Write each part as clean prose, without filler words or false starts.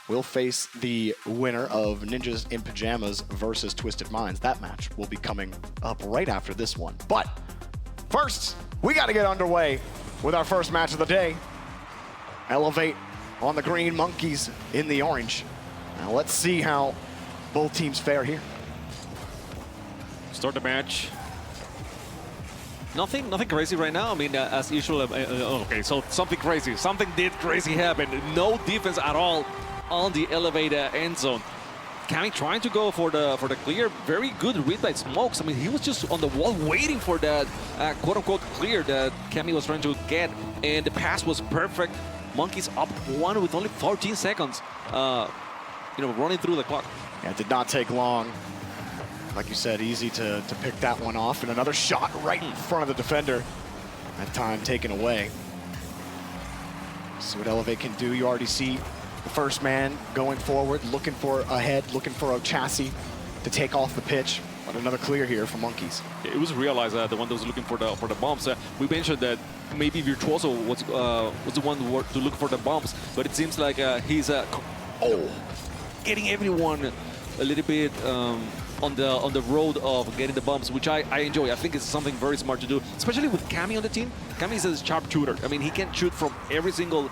will face the winner of Ninjas in Pajamas versus Twisted Minds. That match will be coming up right after this one. But first, we got to get underway with our first match of the day. Elevate on the green, Monkeys in the orange. Now let's see how both teams fare here. Start the match. Nothing crazy right now. I mean, as usual. Okay, so something crazy. Something did crazy happen. No defense at all on the elevator end zone. Cammy trying to go for the clear. Very good read by Smokes. I mean, he was just on the wall waiting for that quote-unquote clear that Cammy was trying to get, and the pass was perfect. Monkeys up 1 with only 14 seconds. Running through the clock. Yeah, it did not take long. Like you said, easy to pick that one off, and another shot right in front of the defender. That time taken away. See what Elevate can do. You already see the first man going forward, looking for a head, looking for a chassis to take off the pitch. But another clear here for Monkeys. It was realized the one that was looking for the bombs. We mentioned that maybe Virtuoso was the one to look for the bombs, but it seems like he's getting everyone a little bit on the road of getting the bombs, which I enjoy. I think it's something very smart to do, especially with Cammy on the team. Cammy is a sharp shooter. I mean, he can shoot from every single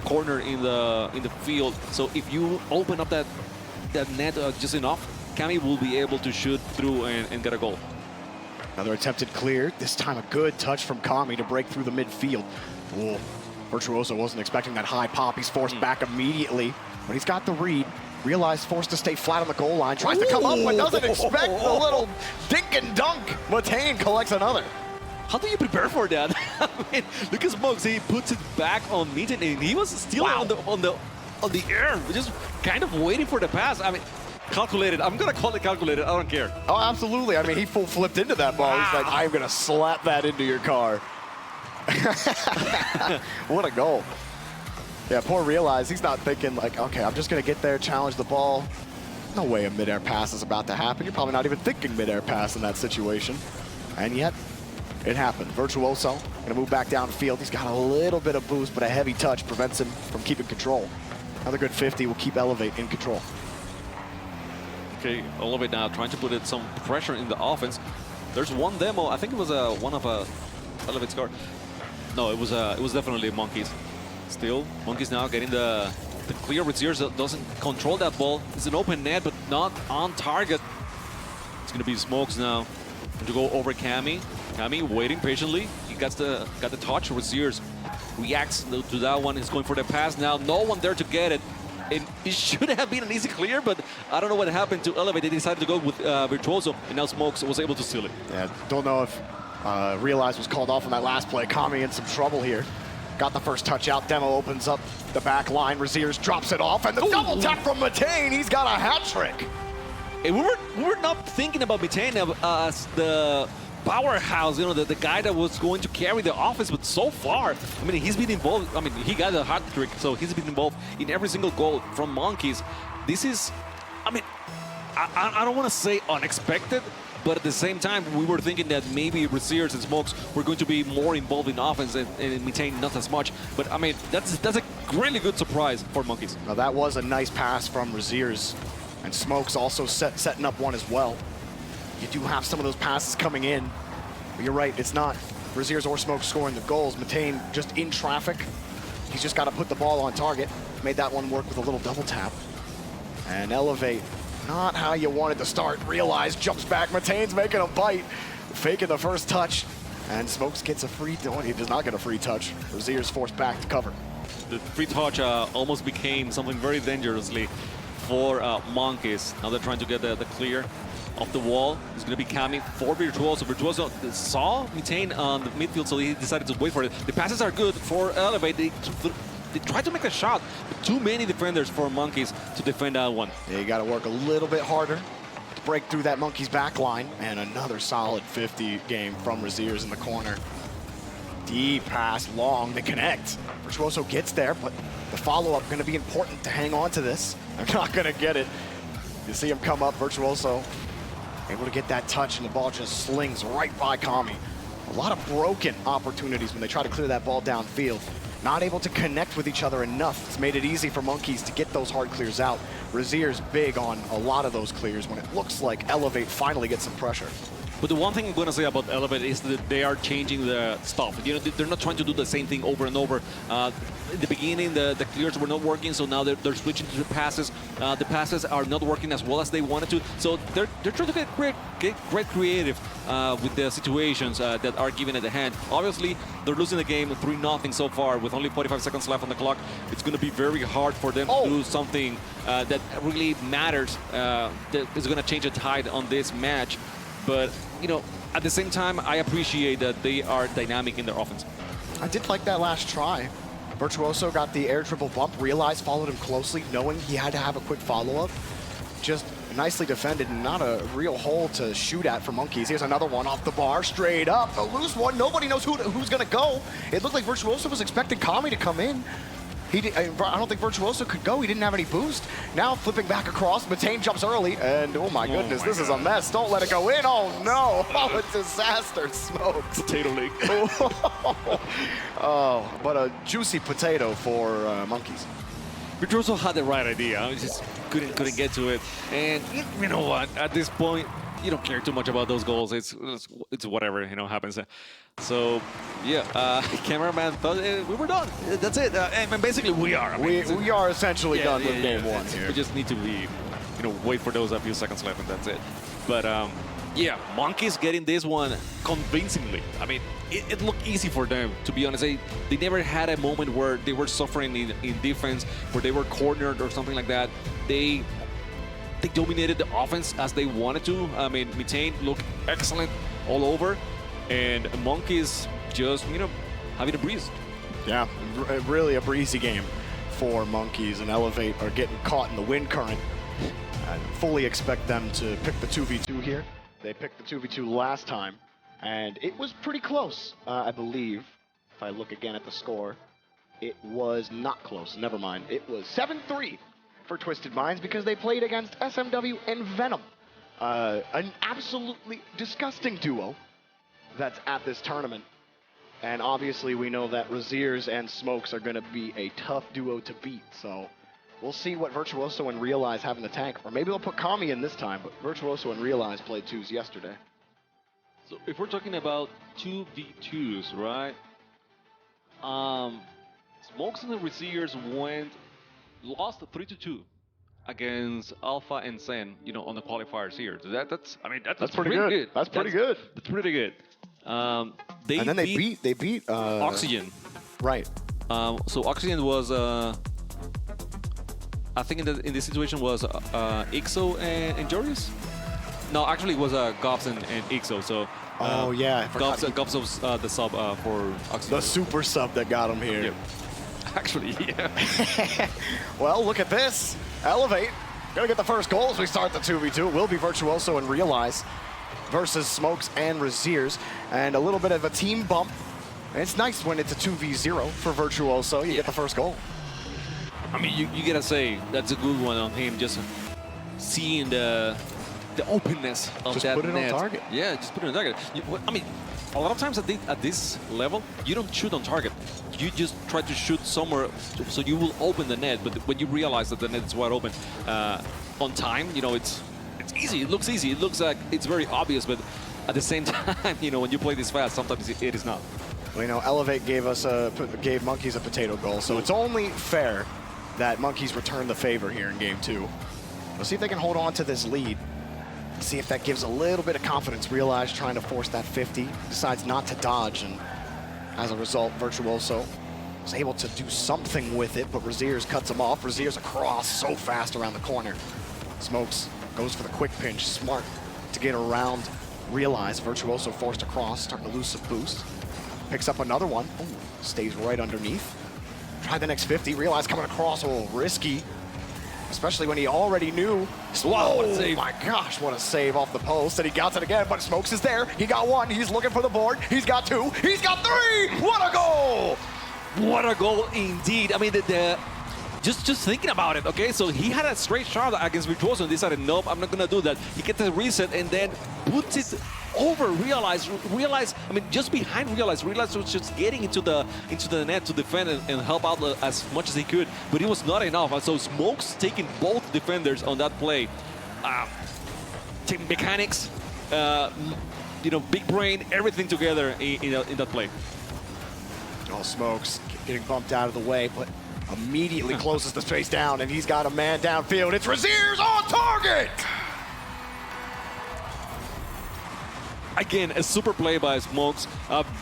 corner in the field. So if you open up that net just enough, Cammy will be able to shoot through and get a goal. Another attempted clear. This time a good touch from Kami to break through the midfield. Whoa. Virtuoso wasn't expecting that high pop. He's forced back immediately, but he's got the read. Realized forced to stay flat on the goal line. Tries to come up, but doesn't expect the little dink and dunk. Matane collects another. How do you prepare for that? I mean, look at Smokes. He puts it back on Meaton, and he was still on the air, just kind of waiting for the pass. I mean, calculated. I'm gonna call it calculated. I don't care. Oh, absolutely. I mean, he full flipped into that ball. He's like, I'm gonna slap that into your car. What a goal. Yeah, poor Realize. He's not thinking like, okay, I'm just gonna get there, challenge the ball. No way a mid-air pass is about to happen. You're probably not even thinking mid-air pass in that situation. And yet, it happened. Virtuoso gonna move back downfield. He's got a little bit of boost, but a heavy touch prevents him from keeping control. Another good 50 will keep Elevate in control. Okay, Elevate now trying to put some pressure in the offense. There's one demo. I think it was one of Elevate's car. No, it was definitely Monkeys. Still, Monkeys now getting the clear. Resurgence doesn't control that ball. It's an open net, but not on target. It's gonna be Smokes now to go over Cammy. Cammy waiting patiently. He got the touch. Resurgence reacts to that one. He's going for the pass now. No one there to get it. It should have been an easy clear, but I don't know what happened to Elevate. They decided to go with Virtuoso, and now Smokes was able to steal it. Yeah, don't know if Realize was called off on that last play. Kami in some trouble here. Got the first touch out. Demo opens up the back line. Resurgence drops it off, and the double tap from Matane. He's got a hat trick. And we were not thinking about Matane as the powerhouse, the guy that was going to carry the offense, but so far, I mean, he's been involved. I mean, he got a hat trick, so he's been involved in every single goal from Monkeys. This is, I mean, I don't want to say unexpected, but at the same time, we were thinking that maybe Resurgence and Smokes were going to be more involved in offense and Matane not as much. But I mean, that's a really good surprise for Monkeys. Now that was a nice pass from Resurgence, and Smokes also setting up one as well. You do have some of those passes coming in, but you're right, it's not Resurgence or Smokes scoring the goals. Matane just in traffic. He's just got to put the ball on target. Made that one work with a little double tap. And Elevate, not how you wanted to start. Realize, jumps back. Matane's making a bite, faking the first touch, and Smokes gets a free. He does not get a free touch. Resurgence forced back to cover. The free touch almost became something very dangerously for Monkeys. Now they're trying to get the clear off the wall. It's going to be Cammy for Virtuoso. Virtuoso saw Matane on the midfield, so he decided to wait for it. The passes are good for Elevate. They tried to make a shot, but too many defenders for Monkeys to defend that one. Yeah, you got to work a little bit harder to break through that Monkeys back line. And another solid 50 game from Resurgence in the corner. Deep pass, long to connect. Virtuoso gets there, but the follow-up going to be important to hang on to this. They're not going to get it. You see him come up, Virtuoso able to get that touch, and the ball just slings right by Kami. A lot of broken opportunities when they try to clear that ball downfield. not able to connect with each other enough. It's made it easy for Monkeys to get those hard clears out. Razier's big on a lot of those clears when it looks like Elevate finally gets some pressure. But the one thing I'm going to say about Elevate is that they are changing the stuff. You know, they're not trying to do the same thing over and over. In the beginning, the clears were not working, so now they're switching to the passes. The passes are not working as well as they wanted to. So they're trying to get great creative with the situations that are given at the hand. Obviously, they're losing the game 3-0 so far with only 45 seconds left on the clock. It's going to be very hard for them to do something that really matters, that is going to change the tide on this match. But, you know, at the same time, I appreciate that they are dynamic in their offense. I did like that last try. Virtuoso got the air triple bump, realized, followed him closely, knowing he had to have a quick follow-up. Just nicely defended and not a real hole to shoot at for Monkeys. Here's another one off the bar, straight up. A loose one, nobody knows who's gonna go. It looked like Virtuoso was expecting Kami to come in. I don't think Virtuoso could go. He didn't have any boost. Now flipping back across, Matane jumps early, and oh my goodness, this is a mess. Don't let it go in. Oh no! Oh, a disaster. Smokes. Potato league. Oh, but a juicy potato for Monkeys. Virtuoso had the right idea. I just couldn't get to it. And you know what? At this point, you don't care too much about those goals. It's whatever, you know, happens. So, yeah, cameraman thought we were done. That's it. And basically, we are. I mean, we are essentially done with game one here. We just need to be, you know, wait for those a few seconds left, and that's it. But, yeah, Monkeys getting this one convincingly. I mean, it looked easy for them, to be honest. They never had a moment where they were suffering in defense, where they were cornered or something like that. They dominated the offense as they wanted to. I mean, Matane looked excellent all over, and Monkeys just, you know, having a breeze. Yeah, really a breezy game for Monkeys, and Elevate are getting caught in the wind current. I fully expect them to pick the 2v2 here. They picked the 2v2 last time, and it was pretty close, I believe. If I look again at the score, it was not close. Never mind. It was 7-3 for Twisted Minds because they played against SMW and Venom. An absolutely disgusting duo that's at this tournament. And obviously we know that Raziers and Smokes are going to be a tough duo to beat. So we'll see what Virtuoso and Realize have in the tank. Or maybe they'll put Kami in this time, but Virtuoso and Realize played 2s yesterday. So if we're talking about 2v2s, right? Smokes and the Raziers lost 3-2 against Alpha and Zen, you know, on the qualifiers here. So that's pretty good. That's pretty good. That's pretty good. And then they beat Oxygen. Right. So Oxygen was I think in this situation was Ixo and Joris. No, actually it was Gops and Ixo. So oh yeah, Gops was the sub for Oxygen. The super sub that got him here. Yep. Actually, yeah. Well, look at this. Elevate. Gonna get the first goal as we start the 2v2. It will be Virtuoso and Realize versus Smokes and Raziers. And a little bit of a team bump. And it's nice when it's a 2v0 for Virtuoso. You get the first goal. I mean, you gotta say, that's a good one on him. Just seeing the openness of just that put it net. on target. Yeah, just put it on target. I mean, a lot of times at this level, you don't shoot on target. You just try to shoot somewhere so you will open the net. But when you realize that the net is wide open on time, you know, it's easy. It looks easy. It looks like it's very obvious. But at the same time, you know, when you play this fast, sometimes it is not. Well, you know, Elevate gave Monkeys a potato goal, so it's only fair that Monkeys return the favor here in game 2. We'll see if they can hold on to this lead. See if that gives a little bit of confidence. Realize trying to force that 50, decides not to dodge, and as a result, Virtuoso was able to do something with it, but Raziers cuts him off. Raziers across so fast around the corner. Smokes goes for the quick pinch, smart to get around Realize. Virtuoso forced across, starting to lose some boost. Picks up another one, ooh, stays right underneath. Try the next 50, Realize coming across, oh, risky. Especially when he already knew. Whoa, what a save. My gosh, what a save off the post. And he got it again, but Smokes is there. He got one, he's looking for the board. He's got two, he's got three! What a goal! What a goal indeed. I mean, just thinking about it, okay? So he had a straight shot against Virtuoso and decided, nope, I'm not gonna do that. He gets the reset and then puts it over Realize. I mean, just behind Realize was just getting into the net to defend and help out as much as he could, but it was not enough. And so Smokes taking both defenders on that play. Team mechanics, you know, big brain, everything together in that play. Oh, Smokes getting bumped out of the way, but immediately closes the space down, and he's got a man downfield. It's Resurgence on target! Again, a super play by Smokes.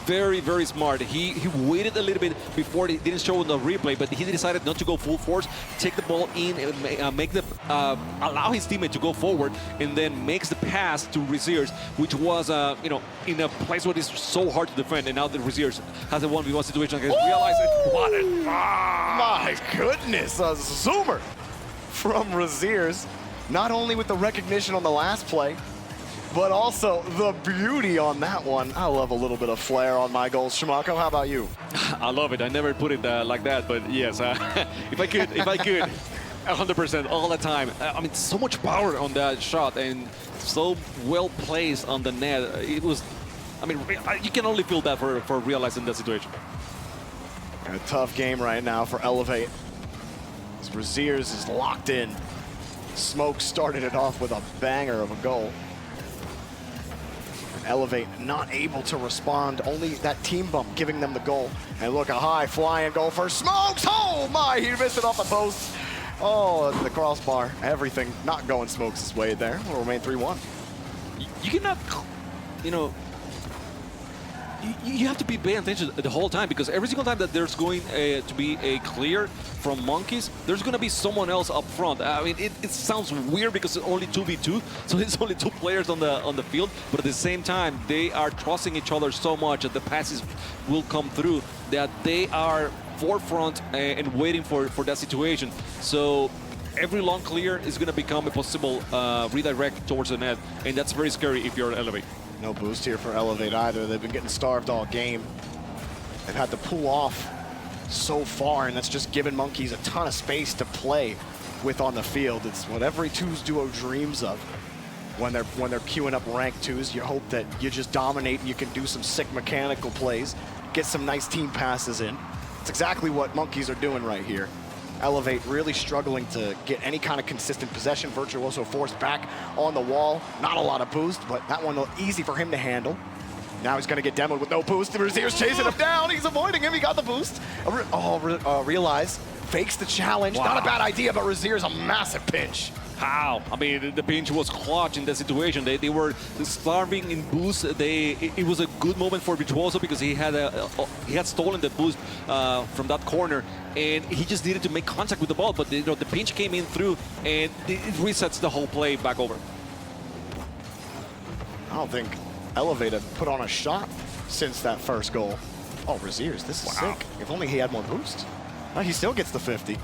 Very, very smart. He waited a little bit before he didn't show in the replay, but he decided not to go full force, take the ball in, and make the allow his teammate to go forward, and then makes the pass to Resurgence, which was you know, in a place where it's so hard to defend. And now the Resurgence has a 1v1 situation against Realize it. What a my goodness, a zoomer from Resurgence. Not only with the recognition on the last play, but also the beauty on that one. I love a little bit of flair on my goals. Shimako, how about you? I love it. I never put it like that, but yes, if I could, 100% all the time. I mean, so much power on that shot and so well placed on the net. It was, I mean, you can only feel that for realizing that situation. A tough game right now for Elevate. Resurgence is locked in. Smoke started it off with a banger of a goal. Elevate not able to respond, only that team bump giving them the goal. And look, a high flying goal for Smokes. Oh my, he missed it off the post. Oh, the crossbar, everything not going Smokes' way there. Will remain 3-1. You cannot, you know, you have to be paying attention the whole time, because every single time that there's going to be a clear from Monkeys, there's going to be someone else up front. I mean, it sounds weird because it's only 2v2, so it's only 2 players on the field, but at the same time, they are trusting each other so much that the passes will come through, that they are forefront and waiting for that situation. So every long clear is going to become a possible redirect towards the net, and that's very scary if you're Elevate. No boost here for Elevate either. They've been getting starved all game. They've had to pull off so far, and that's just given Monkeys a ton of space to play with on the field. It's what every twos duo dreams of when they're queuing up ranked twos. You hope that you just dominate and you can do some sick mechanical plays, get some nice team passes in. It's exactly what Monkeys are doing right here. Elevate really struggling to get any kind of consistent possession. Virtuoso forced back on the wall. Not a lot of boost, but that one easy for him to handle. Now he's going to get demoed with no boost. The Resurgence chasing him down. He's avoiding him. He got the boost. Realize fakes the challenge. Wow. Not a bad idea, but Resurgence a massive pinch. How? I mean, the pinch was clutch in that situation. They were starving in boost. It was a good moment for Virtuoso because he had stolen the boost from that corner, and he just needed to make contact with the ball. But you know, the pinch came in through, and it resets the whole play back over. I don't think Elevate had put on a shot since that first goal. Oh, Resurgence, this is sick. If only he had more boost. He still gets the 50.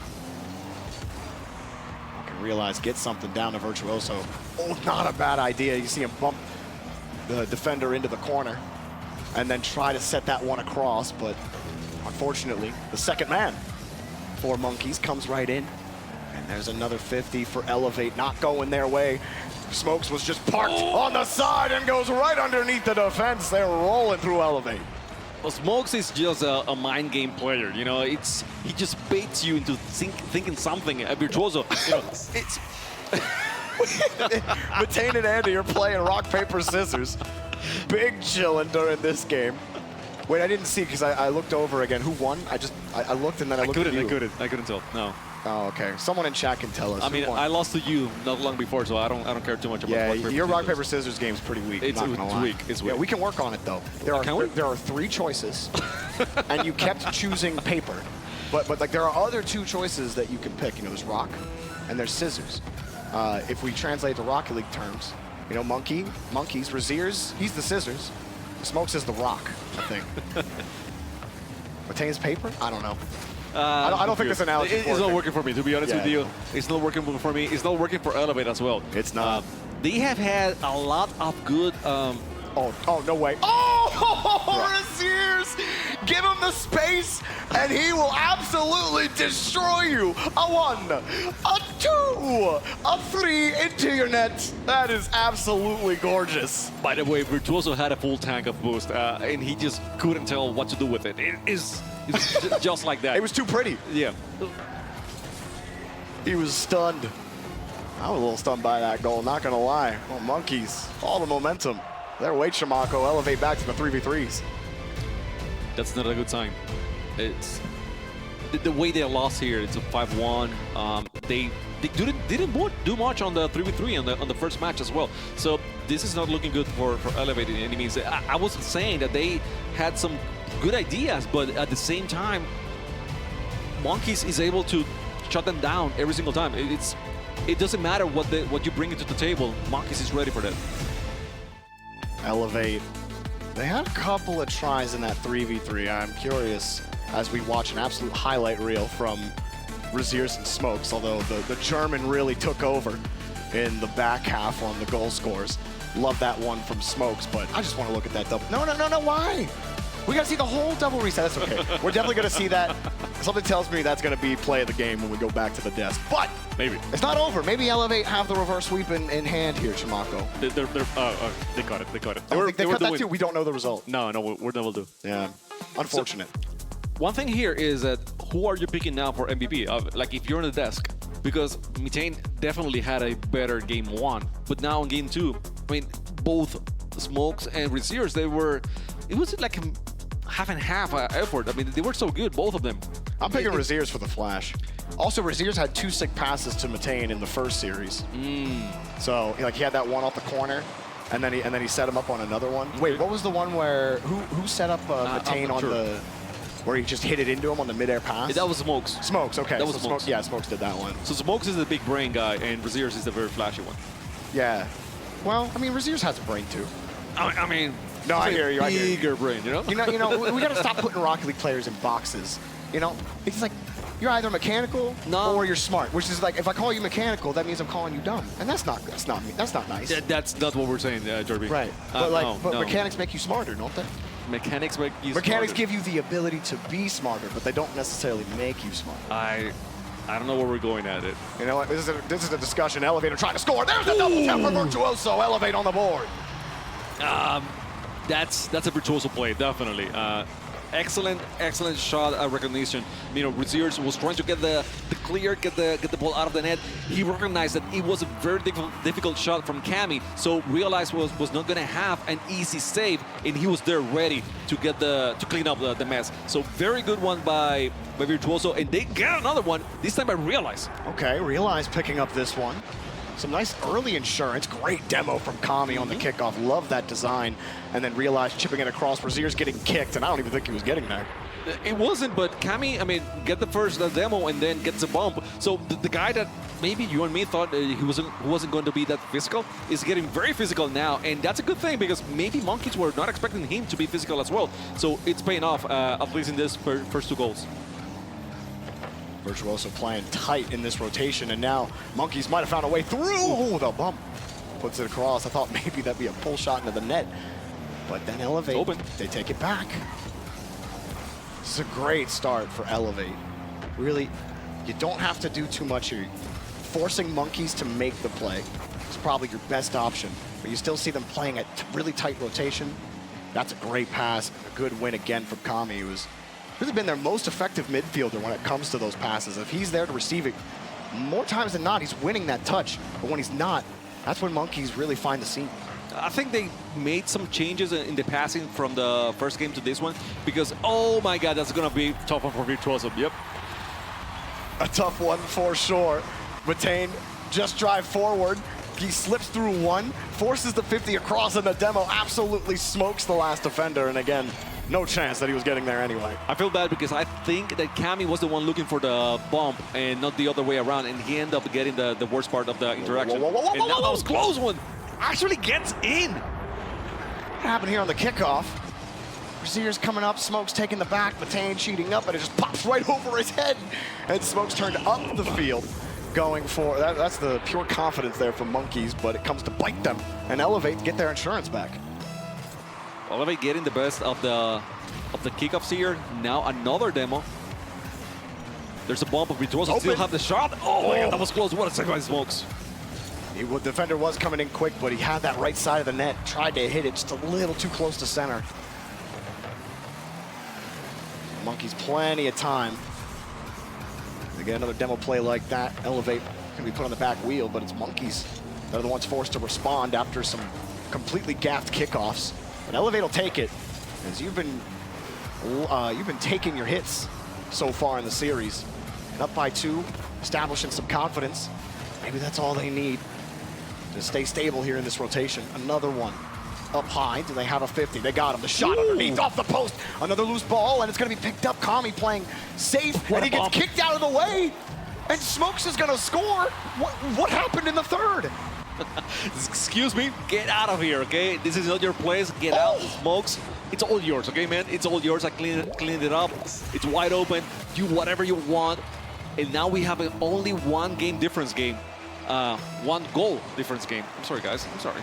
Realize get something down to Virtuoso. Oh, not a bad idea. You see him bump the defender into the corner and then try to set that one across, but unfortunately, the second man for Monkeys comes right in. And there's another 50 for Elevate, not going their way. Smokes was just parked on the side and goes right underneath the defense. They're rolling through Elevate. Well, Smokes is just a mind game player, you know. He just baits you into thinking something. Virtuoso, you know, it's. Matane and Andy are playing rock, paper, scissors. Big chilling during this game. Wait, I didn't see because I looked over again. Who won? I looked and then I looked at you. I couldn't tell. No. Oh, okay. Someone in chat can tell us. I mean, I lost to you not long before, so I don't care too much about. Yeah, your rock paper scissors game's pretty weak. It's weak. It's weak. Yeah, we can work on it though. There are 3 choices, and you kept choosing paper, but like there are other 2 choices that you can pick. You know, there's rock, and there's scissors. If we translate to Rocket League terms, you know, Monkeys, Resurgence, he's the scissors. Smokes is the rock, I think. Matane's paper? I don't know. I don't think this analogy is not working for me, to be honest with you. It's not working for me. It's not working for Elevate as well. It's not. They have had a lot of good... Oh, no way. Oh, Resurgence! Give him the space, and he will absolutely destroy you. A 1, a 2, Ooh, a 3 into your net. That is absolutely gorgeous. By the way, Virtuoso had a full tank of boost, and he just couldn't tell what to do with it. It's just like that. It was too pretty. Yeah. He was stunned. I was a little stunned by that goal, not gonna lie. Well, Monkeys, all the momentum. Their weight, Shamako, elevate back to the 3v3s. That's not a good sign. It's the way they lost here. It's a 5-1. They didn't do much on the 3v3 on the first match as well. So this is not looking good for Elevate in any means. I was saying that they had some good ideas, but at the same time, Monkeys is able to shut them down every single time. It doesn't matter what you bring into the table. Monkeys is ready for that. Elevate. They had a couple of tries in that 3v3. I'm curious as we watch an absolute highlight reel from Resurgence and Smokes, although the German really took over in the back half on the goal scores. Love that one from Smokes, but I just want to look at that double. No, why? We got to see the whole double reset. That's okay. We're definitely going to see that. Something tells me that's going to be play of the game when we go back to the desk. But maybe it's not over. Maybe Elevate have the reverse sweep in hand here, Shamako. They got it. They got it. They cut that too. We don't know the result. No, we're never do. Yeah, unfortunate. So, one thing here is that who are you picking now for MVP? Like if you're on the desk, because Mitane definitely had a better game 1, but now in game 2, I mean, both Smokes and Resurgence, it was like a half and half effort. I mean, they were so good, both of them. I'm picking Resurgence for the flash. Also, Resurgence had 2 sick passes to Mitane in the first series. So, like, he had that one off the corner, and then he set him up on another one. Wait, what was the one where who set up Mitane on the where he just hit it into him on the midair pass? That was Smokes. Smokes, okay. That was Smokes. Yeah, Smokes did that one. So Smokes is the big brain guy, and Resurgence is the very flashy one. Yeah. Well, I mean, Resurgence has a brain too. I mean, no, I hear you. Bigger brain, you know. You know, we got to stop putting Rocket League players in boxes. You know, it's like you're either mechanical or you're smart. Which is like, if I call you mechanical, that means I'm calling you dumb, and that's not nice. That's not what we're saying, Jorby. Right. But mechanics make you smarter, don't they? Mechanics make you Mechanics smarter. give you the ability to be smarter, but they don't necessarily make you smarter. I don't know where we're going at it. You know what? This is a discussion. Elevator trying to score. There's a double tap for Virtuoso. Elevate on the board. That's a Virtuoso play, definitely. Excellent shot recognition. You know, Resurgence was trying to get the clear, get the ball out of the net. He recognized that it was a very difficult shot from Cami, so realized was not going to have an easy save, and he was there ready to clean up the mess. So very good one by Virtuoso, and they get another one this time by Realize. Okay, Realize picking up this one. Some nice early insurance. Great demo from Kami on the kickoff. Love that design. And then Realize chipping it across. Resurgence getting kicked, and I don't even think he was getting there. It wasn't, but Kami, I mean, get the first demo and then gets a bump. So the guy that maybe you and me thought he wasn't going to be that physical is getting very physical now, and that's a good thing because maybe Monkeys were not expecting him to be physical as well. So it's paying off, at least in this first 2 goals. Virtuoso playing tight in this rotation, and now Monkeys might have found a way through. Oh, the bump puts it across. I thought maybe that'd be a pull shot into the net, but then Elevate, open. They take it back. This is a great start for Elevate. Really, you don't have to do too much here. Forcing Monkeys to make the play is probably your best option, but you still see them playing at really tight rotation. That's a great pass, a good win again from Kami, who's really been their most effective midfielder when it comes to those passes. If he's there to receive it, more times than not, he's winning that touch. But when he's not, that's when Monkeys really find the seam. I think they made some changes in the passing from the first game to this one because, oh my God, that's going to be tough one for Virtuoso. Yep. A tough one for sure. Mitane just drive forward. He slips through one, forces the 50 across, and the demo absolutely smokes the last defender. And again, no chance that he was getting there anyway. I feel bad because I think that Kami was the one looking for the bump and not the other way around, and he ended up getting the worst part of the interaction. Whoa, and that was close one. Actually gets in. What happened here on the kickoff? Resurgence coming up, Smokes taking the back, Mitane cheating up, and it just pops right over his head. And Smokes turned up the field, going for, that's the pure confidence there from Monkeys, but it comes to bite them and Elevate to get their insurance back. Elevate getting the best of the kickoffs here. Now another demo. There's a bomb, but Virtuoso still have the shot. Oh my God, that was close. What a second by Smokes. The defender was coming in quick, but he had that right side of the net. Tried to hit it just a little too close to center. Monkeys plenty of time. They get another demo play like that. Elevate can be put on the back wheel, but it's Monkeys that are the ones forced to respond after some completely gaffed kickoffs. But Elevate will take it, as you've been taking your hits so far in the series. And up by 2, establishing some confidence. Maybe that's all they need to stay stable here in this rotation. Another one up high. Do they have a 50? They got him. The shot underneath off the post. Another loose ball, and it's going to be picked up. Kami playing safe, and he gets kicked out of the way. And Smokes is going to score. What happened in the third? Excuse me, get out of here, okay? This is not your place. Get out, Smokes. It's all yours, okay, man? It's all yours. I cleaned it up. It's wide open. Do whatever you want. And now we have an only 1 game difference game. 1 goal difference game. I'm sorry, guys. I'm sorry.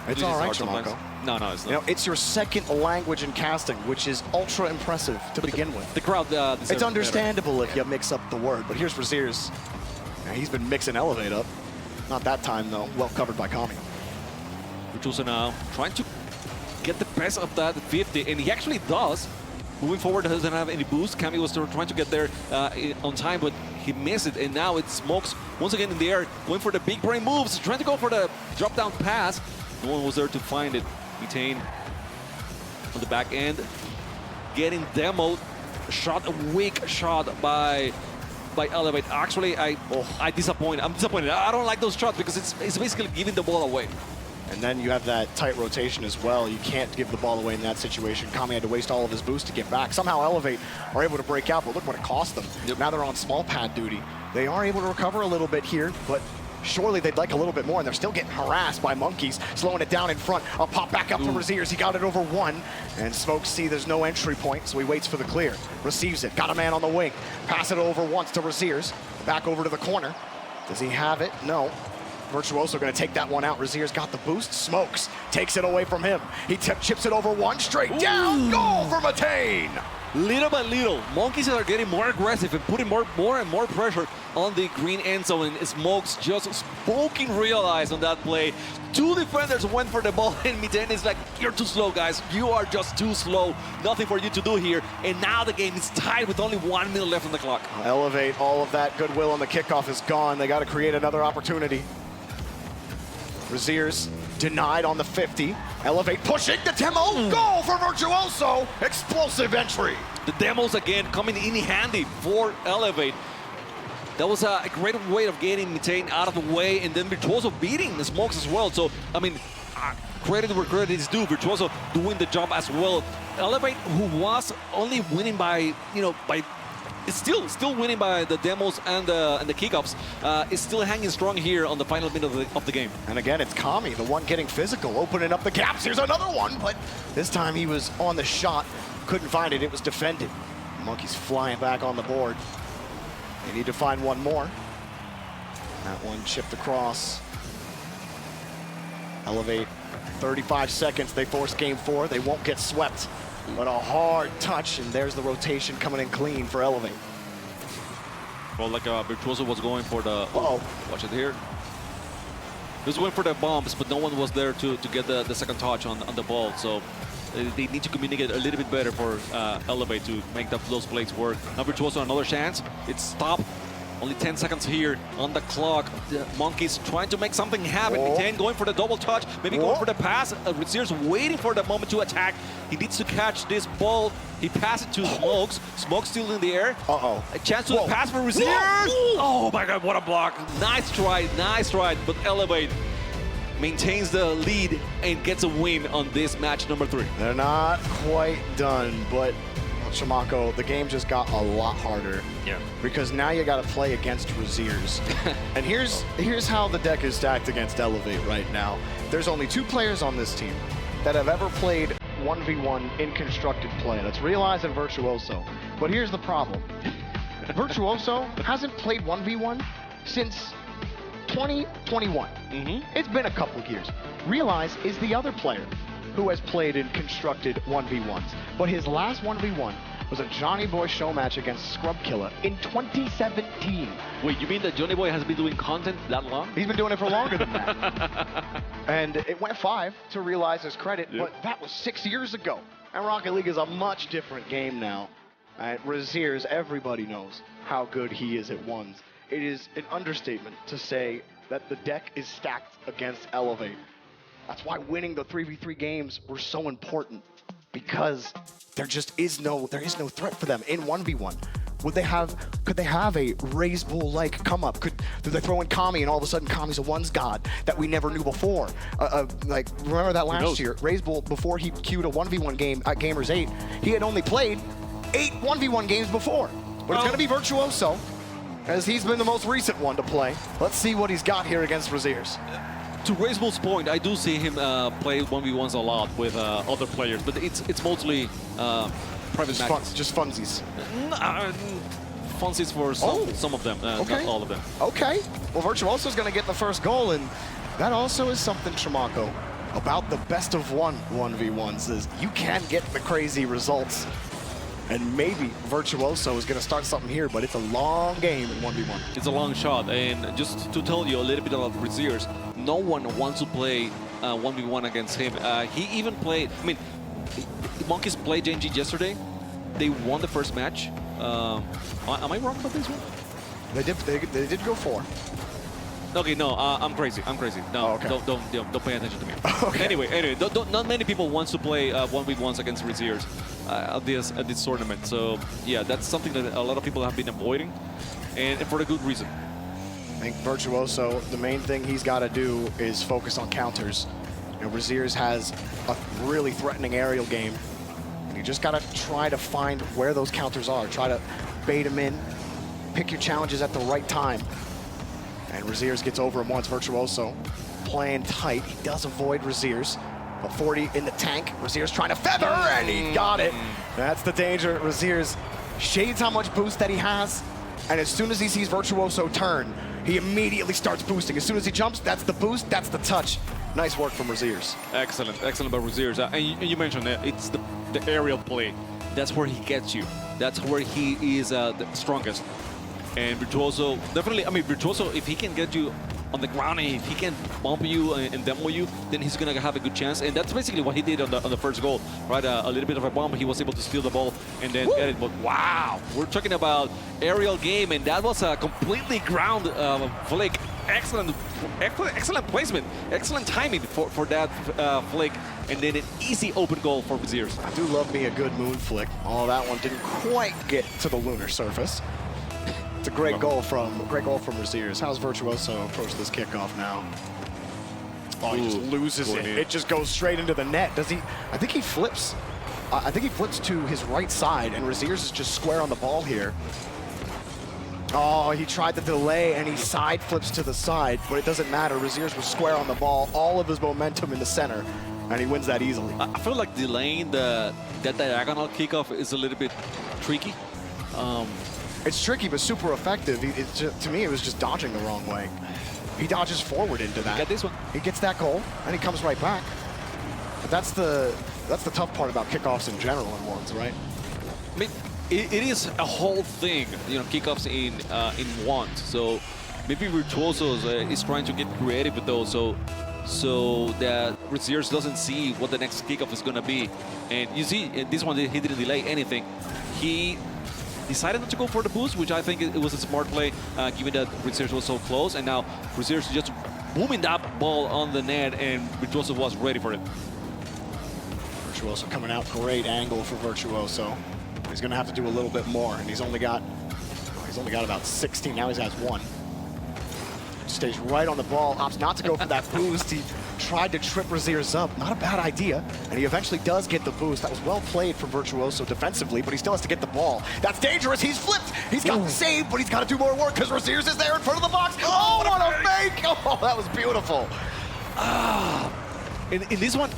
It's all right, Shamako. No, it's not. You know, it's your second language in casting, which is ultra impressive to begin with. The crowd, it's understandable if you mix up the word, but here's Raziers. Yeah, he's been mixing Elevate up. Not that time, though. Well covered by Kami. Virtuoso now trying to get the best of that 50, and he actually does. Moving forward, doesn't have any boost. Kami was trying to get there on time, but he missed it, and now it Smokes once again in the air, going for the big brain moves, trying to go for the drop-down pass. No one was there to find it. Retain on the back end, getting demoed. Shot, a weak shot by Elevate. Actually, I'm disappointed. I don't like those shots because it's basically giving the ball away. And then you have that tight rotation as well. You can't give the ball away in that situation. Kami had to waste all of his boost to get back. Somehow Elevate are able to break out, but look what it cost them. Yep. Now they're on small pad duty. They are able to recover a little bit here, but surely they'd like a little bit more, and they're still getting harassed by Monkeys, slowing it down in front. A pop back up to Raziers. He got it over 1, and Smokes see there's no entry point, so he waits for the clear. Receives it, got a man on the wing. Pass it over once to Raziers. Back over to the corner. Does he have it? No. Virtuoso going to take that one out. Raziers got the boost. Smokes takes it away from him. He chips it over 1, straight down. Goal for Matane. Little by little, Monkeys are getting more aggressive and putting more and more pressure on the green end zone, and Smokes just smoking realize on that play. 2 defenders went for the ball, and Mitane is like, you're too slow, guys. You are just too slow. Nothing for you to do here. And now the game is tied with only 1 minute left on the clock. Elevate, all of that goodwill on the kickoff is gone. They got to create another opportunity. Raziers denied on the 50. Elevate pushing the demo. Goal for Virtuoso. Explosive entry. The demos again coming in handy for Elevate. That was a great way of getting Mitane out of the way, and then Virtuoso beating the Smokes as well. So, I mean, credit where credit is due. Virtuoso doing the job as well. Elevate, who was only winning by, it's still winning by the demos and the kickoffs, is still hanging strong here on the final minute of the game. And again, it's Kami, the one getting physical, opening up the gaps. Here's another one, but this time he was on the shot. Couldn't find it. It was defended. Monkeys flying back on the board. They need to find one more. That one chipped across. Elevate, 35 seconds. They force game 4. They won't get swept. But a hard touch, and there's the rotation coming in clean for Elevate. Well, like Virtuoso was going for the... Watch it here. He was going for the bombs, but no one was there to get the second touch on the ball. So they need to communicate a little bit better for Elevate to make those plays work. Now Virtuoso, another chance. It's stopped. Only 10 seconds here on the clock. The Monkeys trying to make something happen. Mitane going for the double touch, maybe going for the pass. Raziers waiting for the moment to attack. He needs to catch this ball. He passed it to Smokes. Smokes still in the air. A chance to the pass for Raziers. Oh my God, what a block. Nice try, but Elevate maintains the lead and gets a win on this match number 3. They're not quite done, but Shamako, the game just got a lot harder. Yeah. Because now you got to play against Raziers. And here's how the deck is stacked against Elevate right now. There's only 2 players on this team that have ever played 1v1 in constructed play. That's Realize and Virtuoso. But here's the problem. Virtuoso hasn't played 1v1 since 2021. It's been a couple of years. Realize is the other player who has played in constructed 1v1s. But his last 1v1 was a Johnny Boy show match against Scrub Killer in 2017. Wait, you mean that Johnny Boy has been doing content that long? He's been doing it for longer than that. And it went 5 to realize his credit, but that was 6 years ago. And Rocket League is a much different game now. And Raziers, everybody knows how good he is at ones. It is an understatement to say that the deck is stacked against ELV. That's why winning the 3v3 games were so important, because there is no threat for them in 1v1. Could they have a Raise Bull like come up? Do they throw in Kami and all of a sudden Kami's a ones god that we never knew before? Like, remember that last year, Raise Bull, before he queued a 1v1 game at Gamers8, he had only played 8 1v1 games before. But it's gonna be Virtuoso, as he's been the most recent one to play. Let's see what he's got here against Raziers. To Raise Bull's point, I do see him play 1v1s a lot with other players, but it's mostly private matches. Just funsies. Funsies for some of them, not all of them. Okay. Well, Virtuoso's going to get the first goal, and that also is something, Tramaco, about the best of 1v1s is you can get the crazy results. And maybe Virtuoso is going to start something here, but it's a long game in 1v1. It's a long shot, and just to tell you a little bit about Raziers, no one wants to play 1v1 against him. He even played, I mean, Monkeys played JNG yesterday. They won the first match. Am I wrong about this one? They did go 4. Okay, no, I'm crazy. No, don't pay attention to me. Okay. Anyway, not many people want to play 1v1s against Raziers at this tournament. So yeah, that's something that a lot of people have been avoiding, and for a good reason. I think Virtuoso, the main thing he's got to do is focus on counters. You know, Raziers has a really threatening aerial game. You just got to try to find where those counters are. Try to bait them in, pick your challenges at the right time. And Raziers gets over him once. Virtuoso playing tight. He does avoid Raziers. But 40 in the tank. Raziers trying to feather, and he got it. That's the danger. Raziers shades how much boost that he has. And as soon as he sees Virtuoso turn, he immediately starts boosting. As soon as he jumps, that's the boost, that's the touch. Nice work from Raziers. Excellent by Raziers. And you mentioned it, it's the aerial play. That's where he gets you. That's where he is the strongest. And Virtuoso, definitely, I mean, Virtuoso, if he can get you on the ground and if he can bump you and demo you, then he's going to have a good chance. And that's basically what he did on the first goal, right? A little bit of a bump, he was able to steal the ball and then get it. But wow, we're talking about aerial game, and that was a completely ground flick. Excellent placement, excellent timing for that flick, and then an easy open goal for Raziers. I do love me a good moon flick. Oh, that one didn't quite get to the lunar surface. It's a great goal from Raziers. How's Virtuoso approach this kickoff now? Oh, he just loses it. It just goes straight into the net. Does he? I think he flips. I think he flips to his right side, and Raziers is just square on the ball here. Oh, he tried the delay, and he side flips to the side, but it doesn't matter. Raziers was square on the ball, all of his momentum in the center, and he wins that easily. I feel like delaying that diagonal kickoff is a little bit tricky. It's tricky, but super effective. To me, it was just dodging the wrong way. He dodges forward into that. Get this one. He gets that goal, and he comes right back. But that's the tough part about kickoffs in general in ones, right? I mean, it is a whole thing, you know, kickoffs in ones. So maybe Virtuoso is trying to get creative with those, so that Raziers doesn't see what the next kickoff is going to be. And you see, in this one, he didn't delay anything. He decided not to go for the boost, which I think it was a smart play, given that Raziers was so close. And now Raziers just booming that ball on the net, and Virtuoso was ready for it. Virtuoso coming out, great angle for Virtuoso. He's going to have to do a little bit more, and he's only got about 16. Now he has 1. Stays right on the ball, opts not to go for that boost. He tried to trip Raziers up. Not a bad idea, and he eventually does get the boost. That was well played from Virtuoso defensively, but he still has to get the ball. That's dangerous. He's flipped. He's got the save, but he's got to do more work because Raziers is there in front of the box. Oh, what a fake! Oh, that was beautiful. In this one,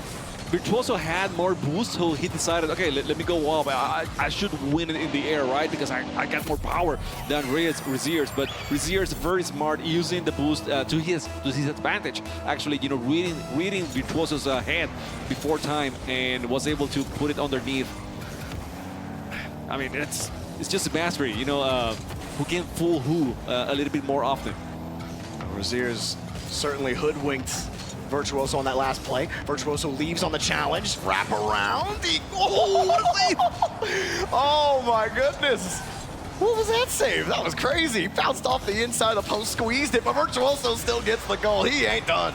Virtuoso had more boost, so he decided, okay, let me go up. I should win it in the air, right? Because I got more power than Raziers. But Raziers very smart, using the boost to his advantage. Actually, you know, reading Virtuoso's head before time, and was able to put it underneath. I mean, it's just a mastery, you know, who can fool who a little bit more often. Razier's certainly hoodwinked Virtuoso on that last play. Virtuoso leaves on the challenge. Wrap around. Oh my goodness. What was that save? That was crazy. Bounced off the inside of the post, squeezed it, but Virtuoso still gets the goal. He ain't done.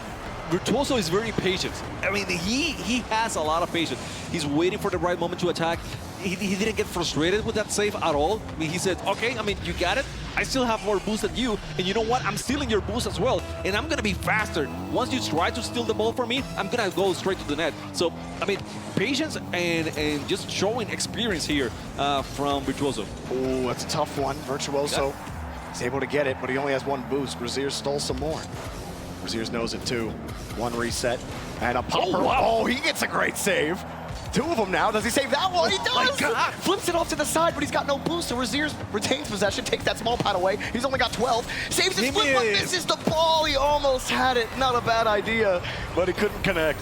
Virtuoso is very patient. I mean, he has a lot of patience. He's waiting for the right moment to attack. He didn't get frustrated with that save at all. I mean, he said, okay, I mean, you got it. I still have more boost than you. And you know what? I'm stealing your boost as well. And I'm going to be faster. Once you try to steal the ball from me, I'm going to go straight to the net. So, I mean, patience and just showing experience here from Virtuoso. Oh, that's a tough one. Virtuoso is able to get it, but he only has one boost. Razier stole some more. Razier knows it too. One reset and a popper. Oh, wow. Oh, he gets a great save. Two of them now. Does he save that one? He does! My God. Flips it off to the side, but he's got no boost, so Razier retains possession, takes that small pad away. He's only got 12. Saves his flip, but misses the ball. He almost had it. Not a bad idea, but he couldn't connect.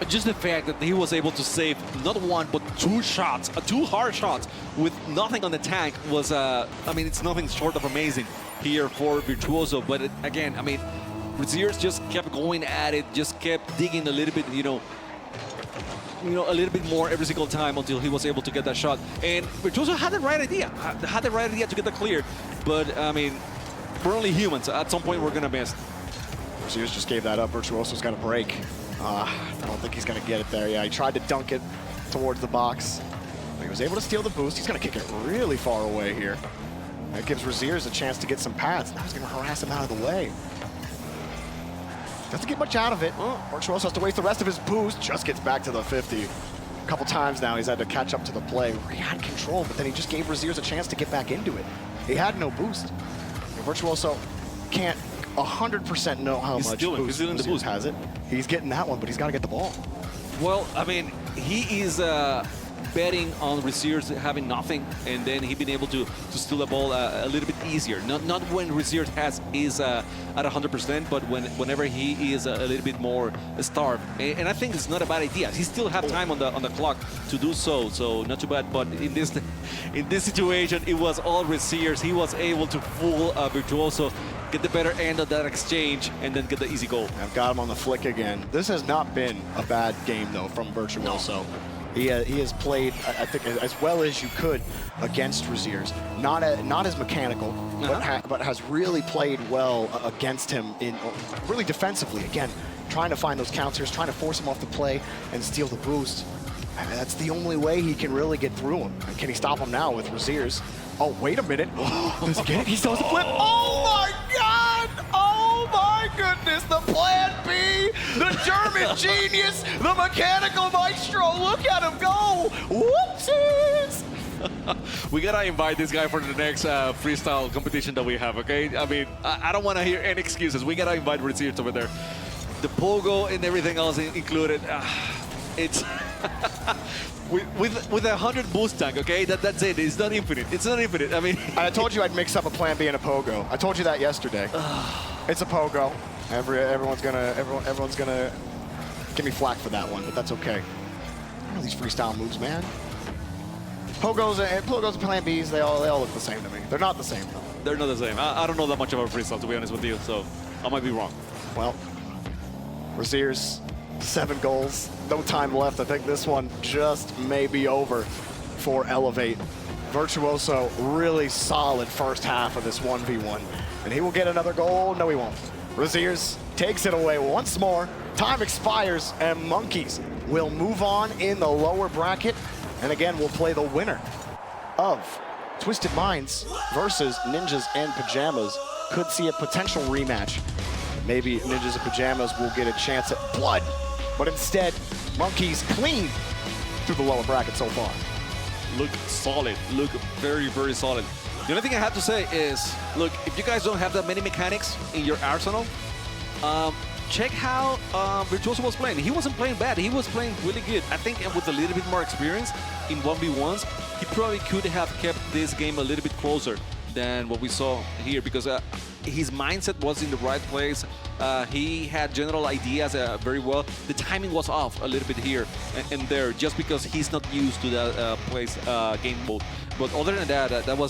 Just the fact that he was able to save not one, but two shots, two hard shots with nothing on the tank was, I mean, it's nothing short of amazing here for Virtuoso. But again, I mean, Razier just kept going at it, just kept digging a little bit, you know, a little bit more every single time until he was able to get that shot. And Virtuoso had the right idea, to get the clear. But, I mean, we're only humans. At some point, we're going to miss. Razier just gave that up. Virtuoso's got a break. I don't think he's going to get it there. Yeah, he tried to dunk it towards the box. But he was able to steal the boost. He's going to kick it really far away here. That gives Razier a chance to get some pads. Now he's going to harass him out of the way. Doesn't get much out of it. Virtuoso has to waste the rest of his boost. Just gets back to the 50. A couple times now he's had to catch up to the play where he had control, but then he just gave Razier a chance to get back into it. He had no boost. And Virtuoso can't 100% know how much boost Razier has it. He's getting that one, but he's got to get the ball. Well, I mean, he is betting on Razier having nothing, and then he been able to steal the ball a little bit easier. Not when Razier is at 100%, but whenever he is a little bit more starved. And I think it's not a bad idea. He still have time on the clock to do so not too bad. But in this situation, it was all Razier. He was able to fool Virtuoso, get the better end of that exchange, and then get the easy goal. I've got him on the flick again. This has not been a bad game, though, from Virtuoso. No. He has played, I think, as well as you could against Razier's. Not as mechanical, but has really played well against him, really defensively. Again, trying to find those counters, trying to force him off the play and steal the boost. And that's the only way he can really get through him. And can he stop him now with Razier's? Oh, wait a minute. Does he get it? He still has a flip. Oh, my God! Oh, my goodness. The plan B, the German genius, the mechanical maestro. Look at him go. Whoopsies! We gotta invite this guy for the next freestyle competition that we have, okay? I mean, I don't want to hear any excuses. We gotta invite Razier over there. The pogo and everything else included. It's with 100 boost tank, okay? That's it. It's not infinite. It's not infinite. I mean, I told you I'd mix up a plan B and a pogo. I told you that yesterday. It's a pogo. Everyone's gonna give me flack for that one, but that's okay. I know these freestyle moves, man. Pogos and plan Bs, they all look the same to me. They're not the same though. They're not the same. I don't know that much about freestyle, to be honest with you, so I might be wrong. Well, Razier's 7 goals, no time left. I think this one just may be over for Elevate. Virtuoso, really solid first half of this 1v1. And he will get another goal. No, he won't. Razier's takes it away once more. Time expires, and Monkeys will move on in the lower bracket. And again, we'll play the winner of Twisted Minds versus Ninjas and Pajamas. Could see a potential rematch. Maybe Ninjas and Pajamas will get a chance at blood. But instead, Monkeys clean through the lower bracket so far. Look solid. Look very, very solid. The only thing I have to say is, look, if you guys don't have that many mechanics in your arsenal, check how Virtuoso was playing. He wasn't playing bad. He was playing really good. I think with a little bit more experience in 1v1s, he probably could have kept this game a little bit closer than what we saw here, because his mindset was in the right place. He had general ideas very well. The timing was off a little bit here and there, just because he's not used to that game mode. But other than that, that was